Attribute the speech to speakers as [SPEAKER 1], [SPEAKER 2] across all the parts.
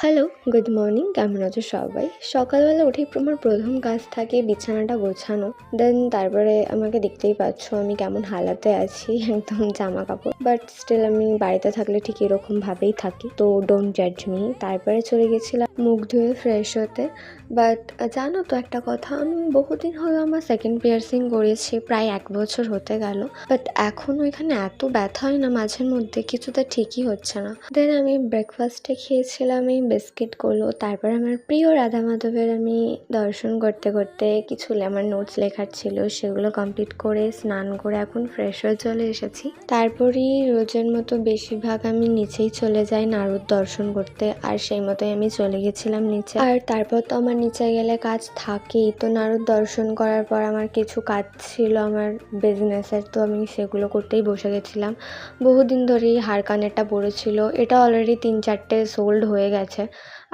[SPEAKER 1] Hello, good morning. কেমন আছো সবাই? সকালবেলা উঠেই আমার প্রথম কাজ থাকে বিছানাটা গোছানো। দেন তারপরে আমাকে দেখতেই পাচ্ছ আমি কেমন হালাতে আছি একদম জামা কাপড়। বাট স্টিল আমি বাড়িতে থাকলে ঠিক এরকমভাবেই থাকি, তো ডোন্ট জাজ মি। তারপরে চলে গেছিলাম মুখ ধুয়ে ফ্রেশ হতে। বাট জানো তো একটা কথা, আমি বহুদিন হলো আমার সেকেন্ড পিয়ার্সিং করেছি, প্রায় 1 বছর হতে গেল। বাট এখন ওইখানে এত ব্যথা হয় না মাঝের মধ্যে, কিছুটা ঠিকই হচ্ছে না। দেন আমি ব্রেকফাস্টে খেয়েছিলাম এই বিস্কিটগুলো। তারপর আমার প্রিয় রাধা মাধবের আমি দর্শন করতে করতে কিছু আমার নোটস লেখার ছিল, সেগুলো কমপ্লিট করে স্নান করে এখন ফ্রেশ হয়ে চলে এসেছি। তারপরই রোজের মতো বেশিরভাগ আমি নিচেই চলে যাই নারদ দর্শন করতে, আর সেই মতোই আমি চলে গেছিলাম নিচে। আর তারপর তো আমার নিচে গেলে কাজ থাকেই, তো নারদ দর্শন করার পর আমার কিছু কাজ ছিল আমার বিজনেসের, তো আমি সেগুলো করতেই বসে গেছিলাম। বহুদিন ধরেই হার কানেরটা পড়েছিল, এটা অলরেডি 3-4টে সোল্ড হয়ে গেছে।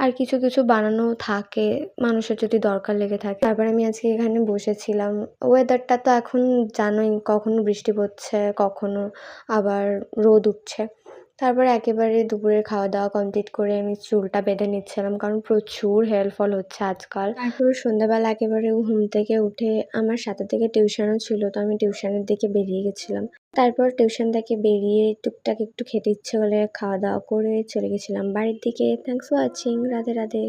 [SPEAKER 1] আর কিছু কিছু বানানো থাকে মানুষের যদি দরকার লেগে থাকে। তারপর আমি আজকে এখানে বসেছিলাম। ওয়েদারটা তো এখন জানোই, কখনো বৃষ্টি পড়ছে, কখনো আবার রোদ উঠছে। তারপরে একেবারে দুপুরের খাওয়া দাওয়া কমপ্লিট করে আমি চুলটা বেঁধে নিচ্ছিলাম, কারণ প্রচুর হেয়ার ফল হচ্ছে আজকাল। তারপর সন্ধ্যাবেলা একেবারে ঘুম থেকে উঠে আমার 7টা থেকে টিউশনও ছিল, তো আমি টিউশনের দিকে বেরিয়ে গেছিলাম। তারপর টিউশন থেকে বেরিয়ে টুকটাক একটু খেতে ইচ্ছে হলে খাওয়া দাওয়া করে চলে গেছিলাম বাড়ির দিকে। Thanks for watching. Radhe Radhe.